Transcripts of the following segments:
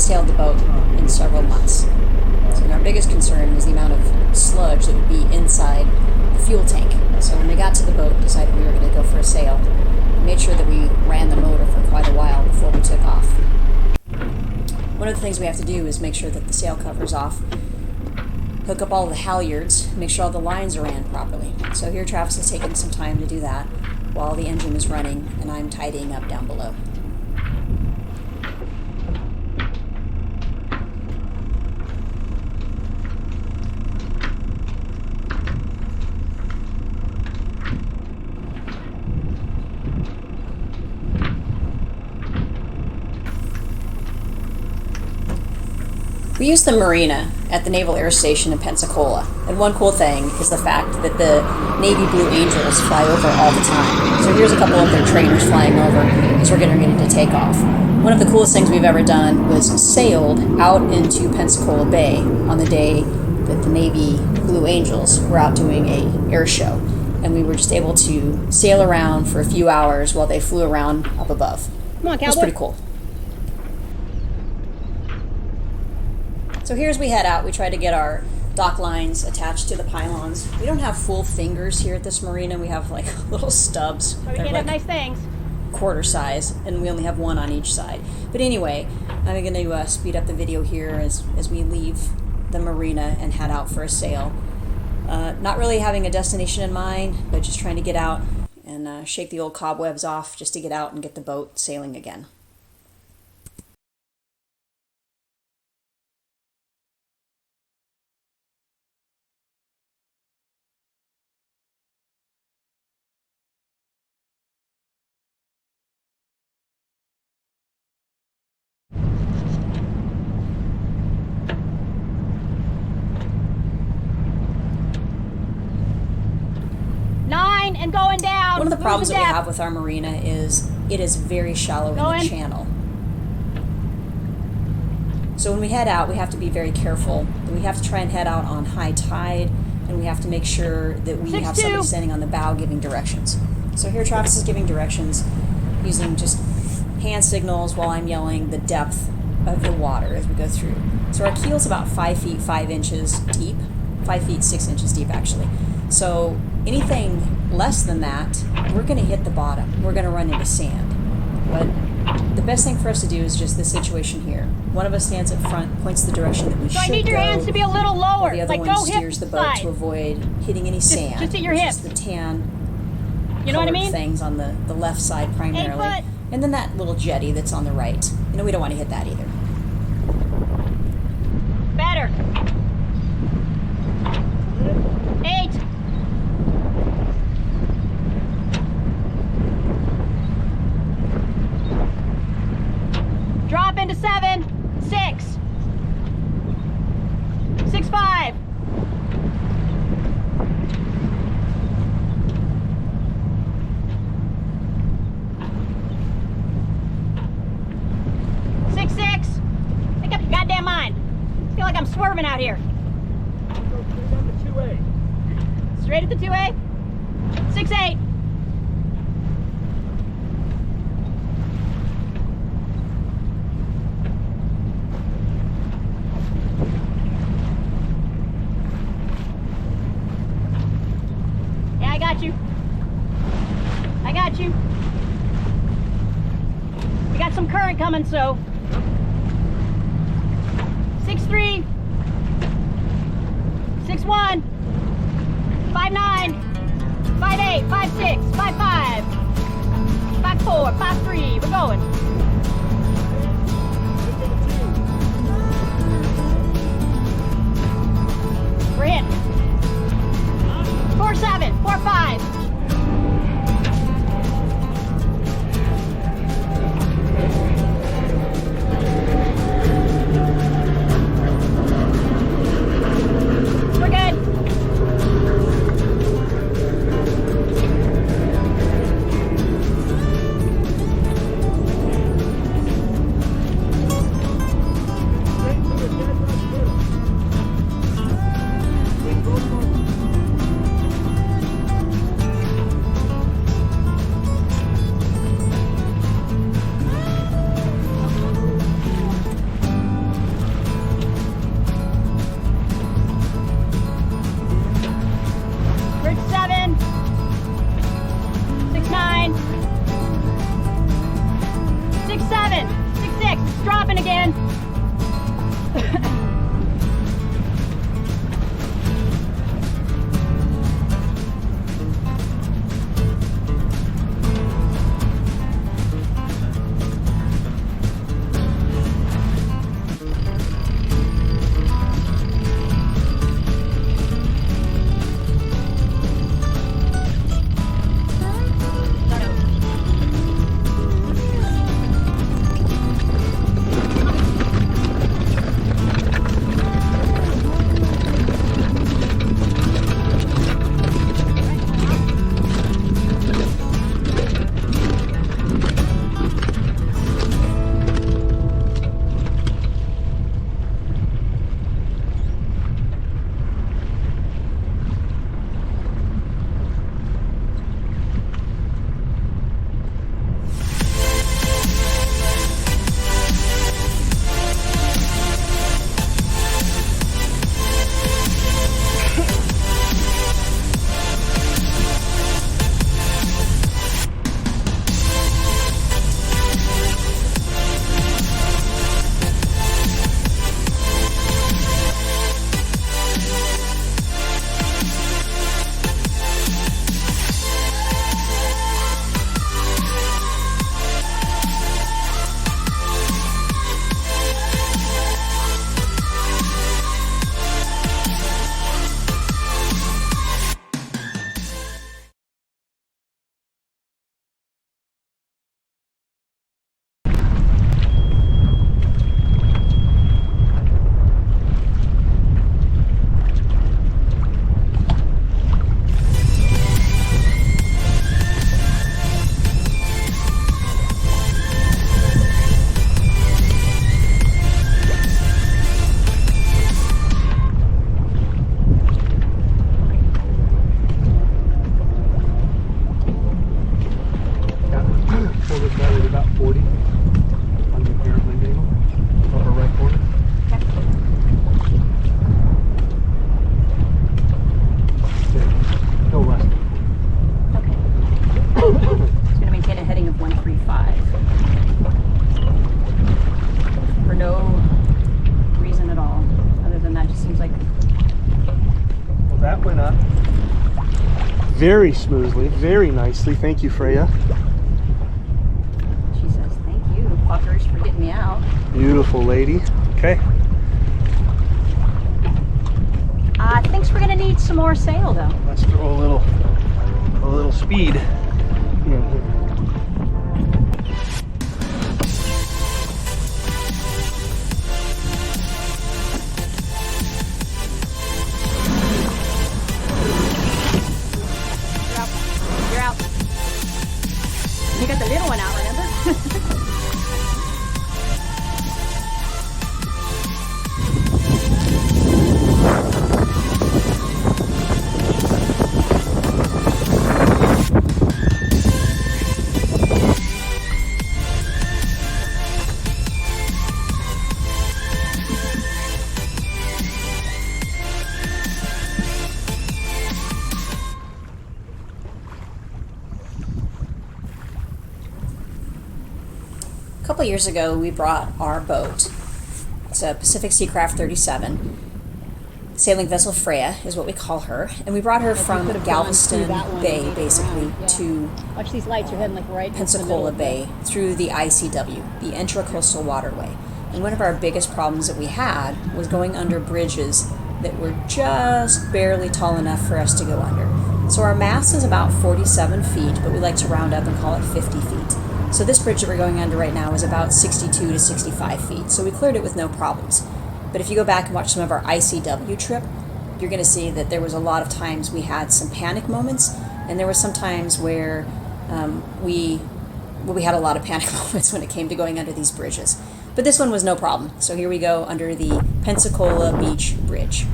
sailed the boat in several months. So our biggest concern was the amount of sludge that would be inside the fuel tank. So when we got to the boat, decided we were going to go for a sail. We made sure that we ran the motor for quite a while before we took off. One of the things we have to do is make sure that the sail cover's off, hook up all the halyards, make sure all the lines are ran properly. So here Travis is taking some time to do that while the engine is running and I'm tidying up down below. We use the marina at the Naval Air Station in Pensacola, and one cool thing is the fact that the Navy Blue Angels fly over all the time. So here's a couple of their trainers flying over as we're getting ready to take off. One of the coolest things we've ever done was sailed out into Pensacola Bay on the day that the Navy Blue Angels were out doing a air show, and we were just able to sail around for a few hours while they flew around up above. Come on, cowboy. It was pretty cool. So here as we head out, we try to get our dock lines attached to the pylons. We don't have full fingers here at this marina. We have like little stubs. So we can't have nice things. Quarter size, and we only have one on each side. But anyway, I'm going to speed up the video here as we leave the marina and head out for a sail. Not really having a destination in mind, but just trying to get out and shake the old cobwebs off just to get out and get the boat sailing again. And going down. One of the problems that we have with our marina is it is very shallow in the channel. So when we head out, we have to be very careful. We have to try and head out on high tide, and we have to make sure that we have somebody standing on the bow giving directions. So here Travis is giving directions using just hand signals while I'm yelling the depth of the water as we go through. So our keel's about 5 feet 5 inches deep, 5 feet 6 inches deep actually. So anything less than that, we're going to hit the bottom. We're going to run into sand. But the best thing for us to do is just this situation here. One of us stands up front, points the direction that we should go. I need your hands to be a little lower. While the other one steers the boat to avoid hitting any sand. Just at your hips. Just the tan you know what I mean? things on the left side primarily. And then that little jetty that's on the right. You know, we don't want to hit that either. Better. 8. Drop into 7, 6, 6, 5. Make up your goddamn mind. I feel like I'm swerving out here. Go straight down the 2A. Straight at the 2A. 6-8. Yeah, I got you. I got you. We got some current coming, so 6-3, 6-1, 5-9, 5-8, 5-6, 5-5, 5-4, 5-3. We're going. We're in. 4-7, 4-5. dropping again. Very smoothly, very nicely. Thank you, Fryea. She says, thank you, fuckers, for getting me out. Beautiful lady. Okay. I think we're gonna need some more sail though. Let's throw a little speed in here. You're out. You got the little one out, remember? A couple years ago, we brought our boat. It's a Pacific Seacraft 37. Sailing vessel Fryea is what we call her. And we brought her from Galveston Bay, basically, to Watch these lights, you're heading like right Pensacola Bay through the ICW, the Intracoastal Waterway. And one of our biggest problems that we had was going under bridges that were just barely tall enough for us to go under. So our mast is about 47 feet, but we like to round up and call it 50 feet. So this bridge that we're going under right now is about 62 to 65 feet. So we cleared it with no problems. But if you go back and watch some of our ICW trip, you're going to see that there was a lot of times we had some panic moments, and there were some times where we had a lot of panic moments when it came to going under these bridges. But this one was no problem. So here we go under the Pensacola Beach Bridge.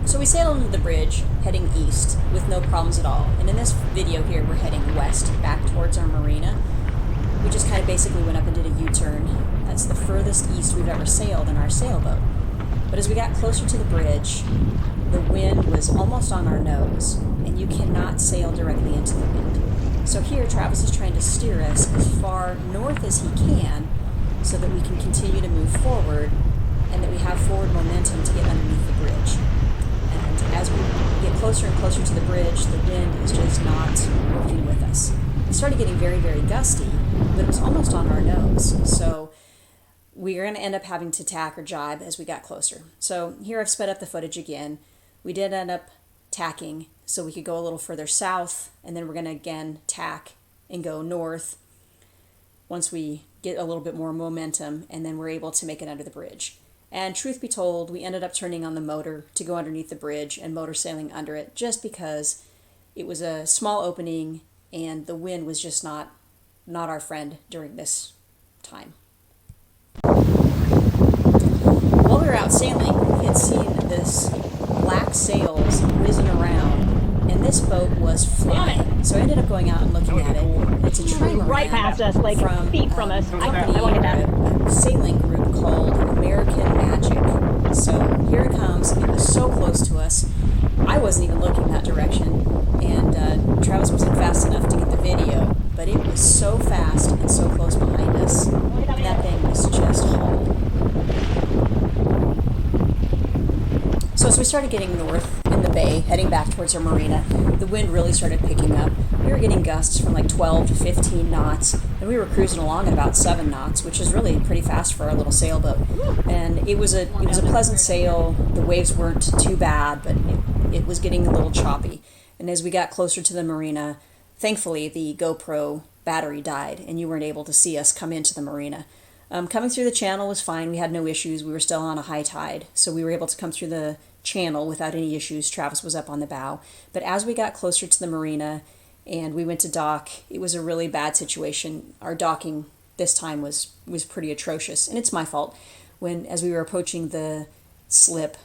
So we sailed under the bridge, heading east, with no problems at all. And in this video here, we're heading west, back towards our marina. We just kind of basically went up and did a U-turn. That's the furthest east we've ever sailed in our sailboat. But as we got closer to the bridge, the wind was almost on our nose, and you cannot sail directly into the wind. So here Travis is trying to steer us as far north as he can so that we can continue to move forward and that we have forward momentum to get underneath the bridge. And as we get closer and closer to the bridge, the wind is just not working with us. It started getting very, very gusty, but it was almost on our nose. So we are going to end up having to tack or jibe as we got closer. So here I've sped up the footage again. We did end up tacking so we could go a little further south, and then we're going to again tack and go north once we get a little bit more momentum, and then we're able to make it under the bridge. And truth be told, we ended up turning on the motor to go underneath the bridge and motor sailing under it just because it was a small opening and the wind was just not our friend during this time. While we were out sailing, we had seen this black sails whizzing around, and this boat was flying. So I ended up going out and looking at it. It's a trimaran Right past us, like from feet from us. a I company, want to get that. a sailing group called American Magic. So here it comes. It was so close to us. I wasn't even looking that direction, and Travis wasn't fast enough to get the video, but it was so fast and so close behind us. And that thing was just hauled. So as we started getting north in the bay, heading back towards our marina, the wind really started picking up. We were getting gusts from like 12 to 15 knots, and we were cruising along at about 7 knots, which is really pretty fast for our little sailboat. And it was a pleasant sail. The waves weren't too bad, but it was getting a little choppy. And as we got closer to the marina, thankfully the GoPro battery died, and you weren't able to see us come into the marina. Coming through the channel was fine. We had no issues. We were still on a high tide, so we were able to come through the channel without any issues. Travis was up on the bow. But as we got closer to the marina and we went to dock, it was a really bad situation. Our docking this time was pretty atrocious, and it's my fault. As we were approaching the slip,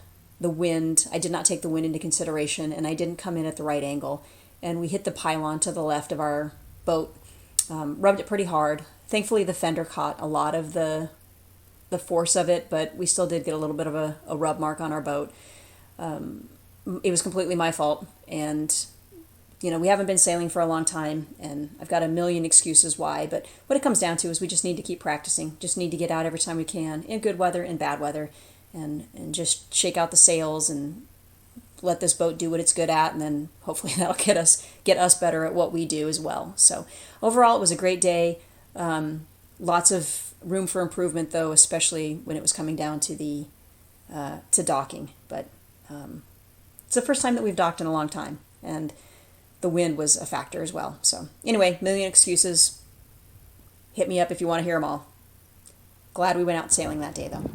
the wind, I did not take the wind into consideration, and I didn't come in at the right angle, and we hit the pylon to the left of our boat, rubbed it pretty hard. Thankfully the fender caught a lot of the force of it, but we still did get a little bit of a rub mark on our boat. It was completely my fault, and we haven't been sailing for a long time, and I've got a million excuses why, but what it comes down to is we just need to keep practicing, just need to get out every time we can, in good weather and bad weather, and just shake out the sails and let this boat do what it's good at, and then hopefully that'll get us better at what we do as well. So overall, it was a great day. Lots of room for improvement, though, especially when it was coming down to the to docking. But it's the first time that we've docked in a long time, and the wind was a factor as well. So anyway, million excuses. Hit me up if you want to hear them all. Glad we went out sailing that day, though.